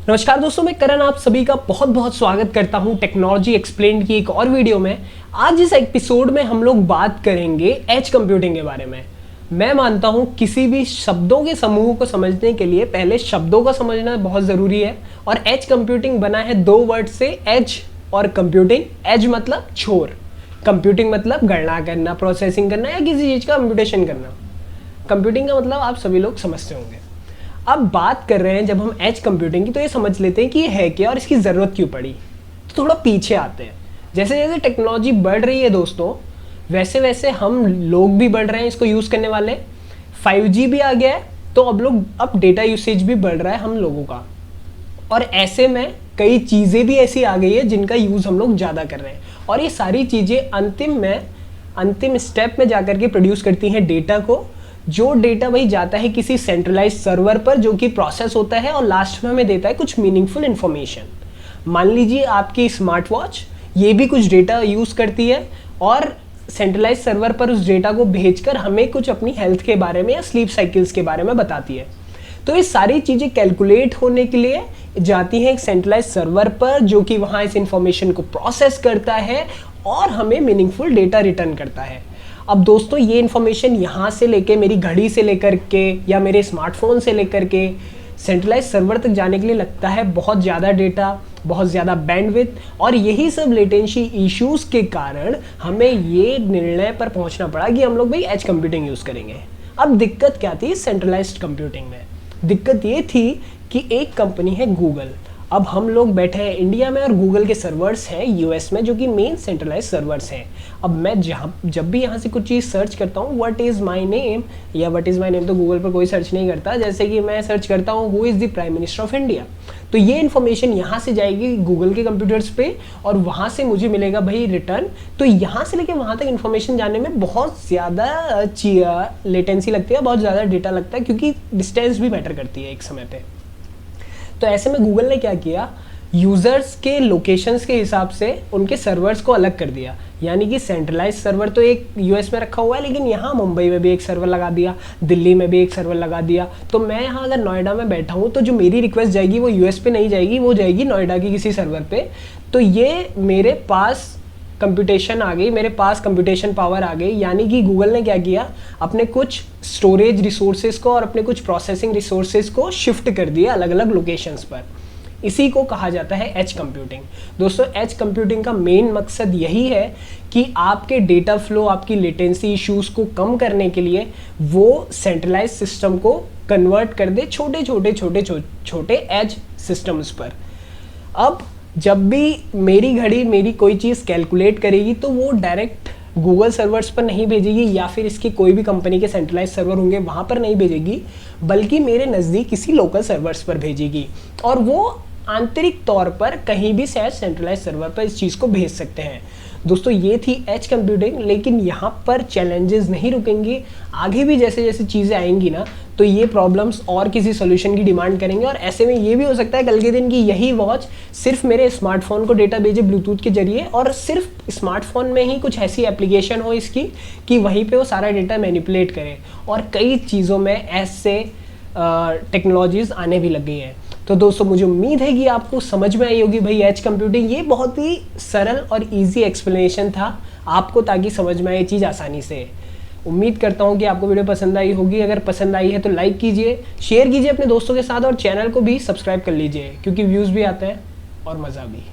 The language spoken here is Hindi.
नमस्कार दोस्तों, मैं करण आप सभी का बहुत बहुत स्वागत करता हूं टेक्नोलॉजी एक्सप्लेन की एक और वीडियो में। आज इस एपिसोड में हम लोग बात करेंगे एज कंप्यूटिंग के बारे में। मैं मानता हूं किसी भी शब्दों के समूह को समझने के लिए पहले शब्दों को समझना बहुत ज़रूरी है। और एज कंप्यूटिंग बना है दो वर्ड से, एज और कंप्यूटिंग। एज मतलब छोर, कंप्यूटिंग मतलब गणना करना, प्रोसेसिंग करना या किसी चीज़ का कंप्यूटेशन करना। कंप्यूटिंग का मतलब आप सभी लोग समझते होंगे। अब बात कर रहे हैं जब हम एज कंप्यूटिंग की, तो ये समझ लेते हैं कि ये है क्या और इसकी ज़रूरत क्यों पड़ी। तो थोड़ा पीछे आते हैं। जैसे जैसे टेक्नोलॉजी बढ़ रही है दोस्तों, वैसे वैसे हम लोग भी बढ़ रहे हैं इसको यूज़ करने वाले। 5G भी आ गया है, तो अब डेटा यूसेज भी बढ़ रहा है हम लोगों का। और ऐसे में कई चीज़ें भी ऐसी आ गई है जिनका यूज़ हम लोग ज़्यादा कर रहे हैं। और ये सारी चीज़ें अंतिम स्टेप में जाकर के प्रोड्यूस करती हैं डेटा को, जो डेटा वही जाता है किसी सेंट्रलाइज सर्वर पर, जो कि प्रोसेस होता है और लास्ट में हमें देता है कुछ मीनिंगफुल इन्फॉर्मेशन। मान लीजिए आपकी स्मार्ट वॉच, ये भी कुछ डेटा यूज़ करती है और सेंट्रलाइज सर्वर पर उस डेटा को भेजकर हमें कुछ अपनी हेल्थ के बारे में या स्लीप साइकिल्स के बारे में बताती है। तो ये सारी चीज़ें कैलकुलेट होने के लिए जाती हैं एक सेंट्रलाइज सर्वर पर, जो कि वहाँ इस इंफॉर्मेशन को प्रोसेस करता है और हमें मीनिंगफुल डेटा रिटर्न करता है। अब दोस्तों, ये इन्फॉर्मेशन यहाँ से लेके, मेरी घड़ी से लेकर के या मेरे स्मार्टफोन से लेकर के सेंट्रलाइज सर्वर तक जाने के लिए लगता है बहुत ज़्यादा डेटा, बहुत ज़्यादा बैंडविड्थ। और यही सब लेटेंसी इश्यूज़ के कारण हमें ये निर्णय पर पहुँचना पड़ा कि हम लोग भाई एज कंप्यूटिंग यूज़ करेंगे। अब दिक्कत क्या थी सेंट्रलाइज्ड कंप्यूटिंग में? दिक्कत ये थी कि एक कंपनी है गूगल। अब हम लोग बैठे हैं इंडिया में और गूगल के सर्वर्स हैं यूएस में, जो कि मेन सेंट्रलाइज सर्वर्स हैं। अब मैं जब भी यहाँ से कुछ चीज़ सर्च करता हूँ, व्हाट इज़ माय नेम या व्हाट इज़ माय नेम, तो गूगल पर कोई सर्च नहीं करता। जैसे कि मैं सर्च करता हूँ who is the prime minister of India, तो ये इन्फॉर्मेशन यहाँ से जाएगी गूगल के कंप्यूटर्स पे और वहाँ से मुझे मिलेगा भाई रिटर्न। तो यहाँ से लेके वहाँ तक इन्फॉर्मेशन जाने में बहुत ज़्यादा लेटेंसी लगती है, बहुत ज़्यादा डेटा लगता है, क्योंकि डिस्टेंस भी मैटर करती है एक समय पे। तो ऐसे में गूगल ने क्या किया, यूज़र्स के लोकेशंस के हिसाब से उनके सर्वर्स को अलग कर दिया। यानी कि सेंट्रलाइज सर्वर तो एक यूएस में रखा हुआ है, लेकिन यहाँ मुंबई में भी एक सर्वर लगा दिया, दिल्ली में भी एक सर्वर लगा दिया। तो मैं यहाँ अगर नोएडा में बैठा हूँ, तो जो मेरी रिक्वेस्ट जाएगी वो यूएस पे नहीं जाएगी, वो जाएगी नोएडा की किसी सर्वर पे। तो ये मेरे पास कंप्यूटेशन आ गई, मेरे पास कंप्यूटेशन पावर आ गई। यानी कि गूगल ने क्या किया, अपने कुछ स्टोरेज रिसोर्सेज को और अपने कुछ प्रोसेसिंग रिसोर्सेज को शिफ्ट कर दिया अलग अलग लोकेशंस पर। इसी को कहा जाता है एज कंप्यूटिंग। दोस्तों, एज कंप्यूटिंग का मेन मकसद यही है कि आपके डेटा फ्लो, आपकी लेटेंसी इश्यूज़ को कम करने के लिए वो सेंट्रलाइज सिस्टम को कन्वर्ट कर दे छोटे एज सिस्टम्स पर। अब जब भी मेरी घड़ी मेरी कोई चीज़ कैलकुलेट करेगी, तो वो डायरेक्ट गूगल सर्वर्स पर नहीं भेजेगी या फिर इसकी कोई भी कंपनी के सेंट्रलाइज सर्वर होंगे वहाँ पर नहीं भेजेगी, बल्कि मेरे नज़दीक किसी लोकल सर्वर्स पर भेजेगी। और वो आंतरिक तौर पर कहीं भी शायद सेंट्रलाइज सर्वर पर इस चीज़ को भेज सकते हैं। दोस्तों, ये थी एज कंप्यूटिंग, लेकिन यहाँ पर चैलेंजेस नहीं रुकेंगे। आगे भी जैसे जैसे चीज़ें आएंगी ना, तो ये प्रॉब्लम्स और किसी सोल्यूशन की डिमांड करेंगे। और ऐसे में ये भी हो सकता है कल के दिन की यही वॉच सिर्फ मेरे स्मार्टफोन को डेटा भेजे ब्लूटूथ के जरिए, और सिर्फ स्मार्टफोन में ही कुछ ऐसी एप्लीकेशन हो इसकी कि वहीं पे वो सारा डेटा मैनिपुलेट करे। और कई चीज़ों में ऐसे टेक्नोलॉजीज़ आने भी लग गई हैं। तो दोस्तों, मुझे उम्मीद है कि आपको समझ में आई होगी भाई एज कंप्यूटिंग। ये बहुत ही सरल और इजी एक्सप्लेनेशन था आपको, ताकि समझ में आए चीज़ आसानी से। उम्मीद करता हूँ कि आपको वीडियो पसंद आई होगी। अगर पसंद आई है तो लाइक कीजिए, शेयर कीजिए अपने दोस्तों के साथ, और चैनल को भी सब्सक्राइब कर लीजिए, क्योंकि व्यूज़ भी आते हैं और मज़ा भी।